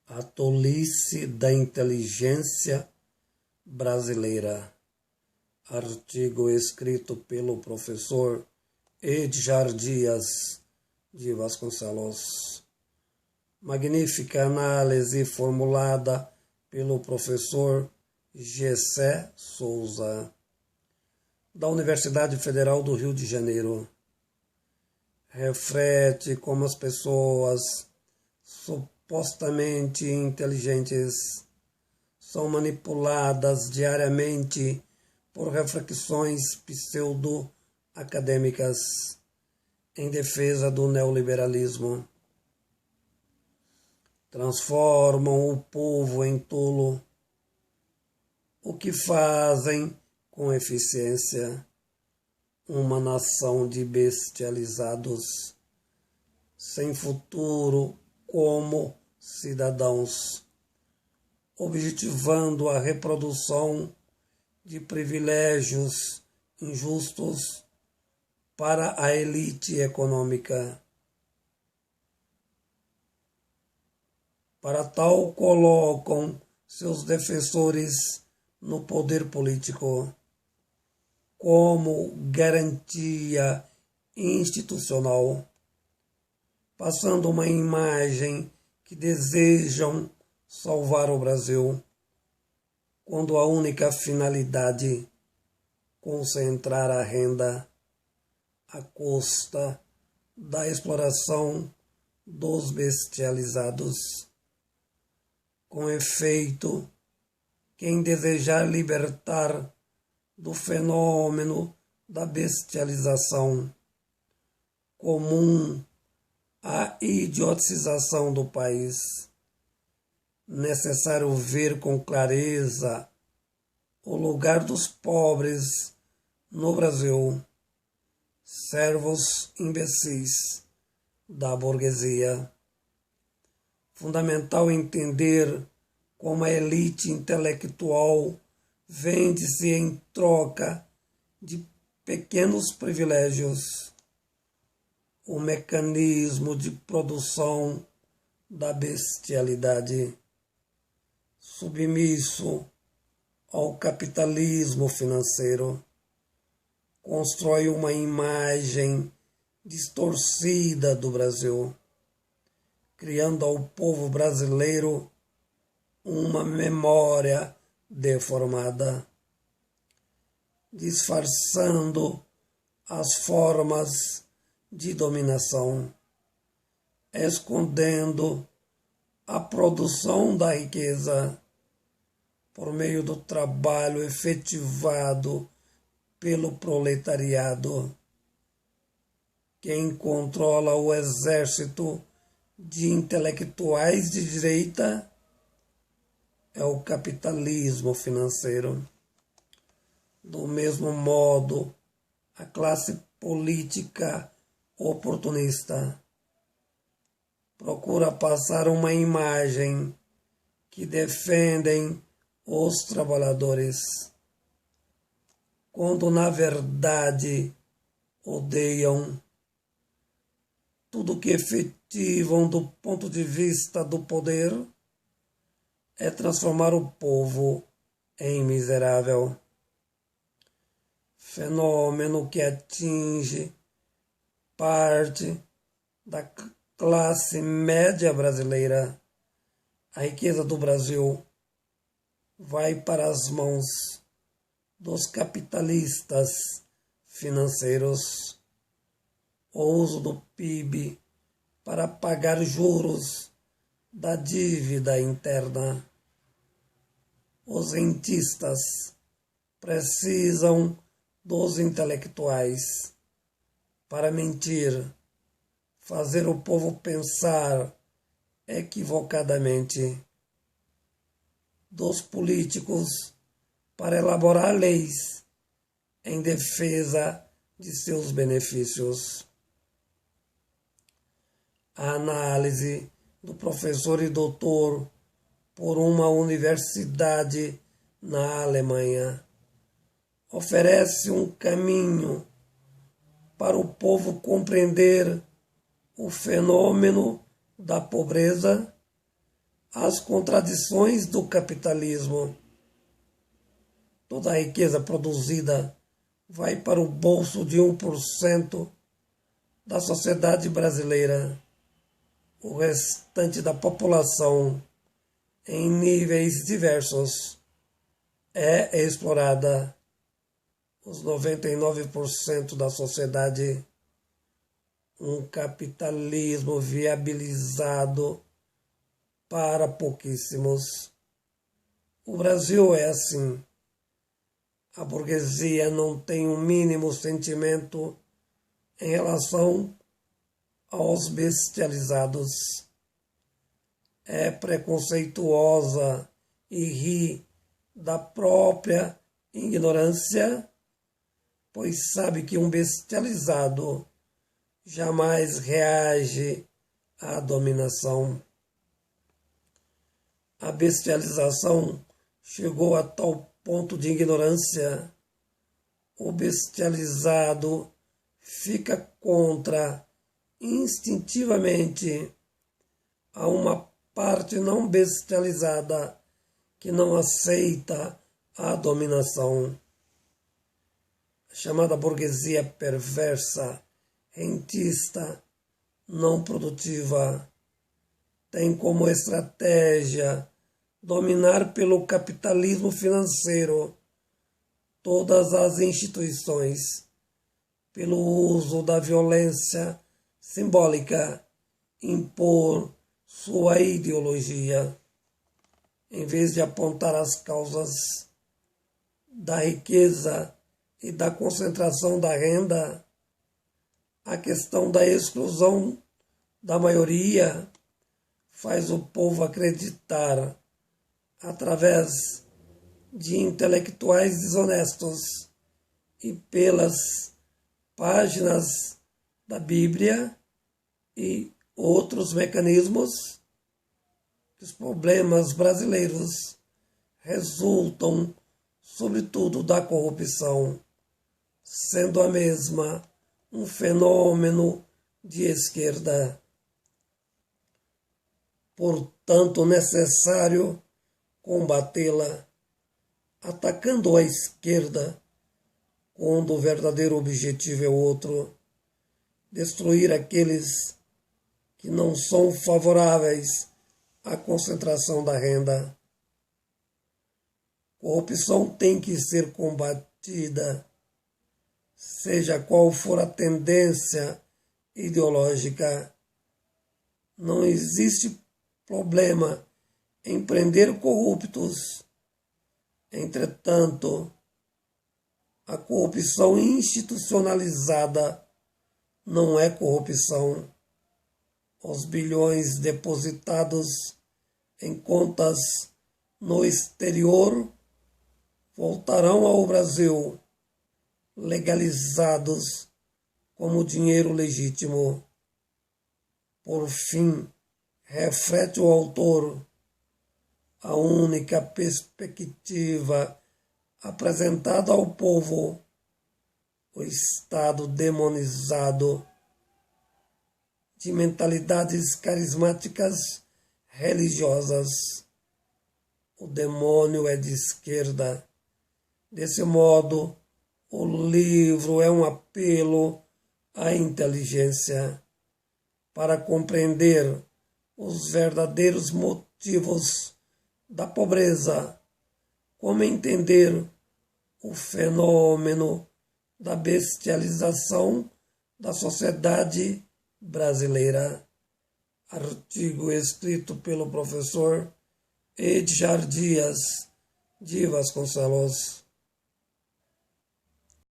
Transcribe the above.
A tolice da inteligência brasileira. Artigo escrito pelo professor Edjar Dias de Vasconcelos. Magnífica análise formulada pelo professor Gessé Souza, da Universidade Federal do Rio de Janeiro. Reflete como as pessoas supostamente inteligentes são manipuladas diariamente por reflexões pseudo-acadêmicas em defesa do neoliberalismo. Transformam o povo em tolo, o que fazem com eficiência uma nação de bestializados, sem futuro como cidadãos, objetivando a reprodução de privilégios injustos para a elite econômica. Para tal, colocam seus defensores no poder político como garantia institucional, passando uma imagem que desejam salvar o Brasil, quando a única finalidade concentrar a renda à custa da exploração dos bestializados. Com efeito, quem desejar libertar do fenômeno da bestialização comum à idiotização do país, necessário ver com clareza o lugar dos pobres no Brasil, servos imbecis da burguesia. Fundamental entender como a elite intelectual vende-se em troca de pequenos privilégios, o mecanismo de produção da bestialidade, submisso ao capitalismo financeiro, constrói uma imagem distorcida do Brasil, criando ao povo brasileiro uma memória deformada, disfarçando as formas de dominação, escondendo a produção da riqueza por meio do trabalho efetivado pelo proletariado. Quem controla o exército de intelectuais de direita é o capitalismo financeiro. Do mesmo modo, a classe política oportunista procura passar uma imagem que defendem os trabalhadores, quando na verdade odeiam tudo que efetivam do ponto de vista do poder é transformar o povo em miserável. Fenômeno que atinge parte da classe média brasileira. A riqueza do Brasil vai para as mãos dos capitalistas financeiros. O uso do PIB para pagar juros da dívida interna. Os rentistas precisam dos intelectuais para mentir, fazer o povo pensar equivocadamente, dos políticos para elaborar leis em defesa de seus benefícios. A análise do professor e doutor por uma universidade na Alemanha oferece um caminho para o povo compreender o fenômeno da pobreza as contradições do capitalismo. Toda a riqueza produzida vai para o bolso de 1% da sociedade brasileira. O restante da população, em níveis diversos, é explorada. Os 99% da sociedade, um capitalismo viabilizado para pouquíssimos. O Brasil é assim. A burguesia não tem um mínimo sentimento em relação aos bestializados. É preconceituosa e ri da própria ignorância, pois sabe que um bestializado jamais reage à dominação. A bestialização chegou a tal ponto de ignorância. O bestializado fica contra instintivamente a uma parte não bestializada que não aceita a dominação. A chamada burguesia perversa, rentista, não produtiva, tem como estratégia dominar pelo capitalismo financeiro todas as instituições, pelo uso da violência simbólica, impor sua ideologia, em vez de apontar as causas da riqueza e da concentração da renda, a questão da exclusão da maioria faz o povo acreditar, através de intelectuais desonestos e pelas páginas da Bíblia e outros mecanismos, que os problemas brasileiros resultam, sobretudo, da corrupção, sendo a mesma um fenômeno de esquerda. Portanto, necessário combatê-la, atacando a esquerda, quando o verdadeiro objetivo é outro: destruir aqueles que não são favoráveis à concentração da renda. Corrupção tem que ser combatida, seja qual for a tendência ideológica. Não existe problema em prender corruptos. Entretanto, a corrupção institucionalizada não é corrupção. Os bilhões depositados em contas no exterior voltarão ao Brasil, legalizados como dinheiro legítimo. Por fim, reflete o autor, a única perspectiva apresentada ao povo, o Estado demonizado de mentalidades carismáticas religiosas. O demônio é de esquerda. Desse modo, o livro é um apelo à inteligência para compreender os verdadeiros motivos da pobreza, como entender o fenômeno da bestialização da sociedade brasileira. Artigo escrito pelo professor Edjar Dias de Vasconcelos.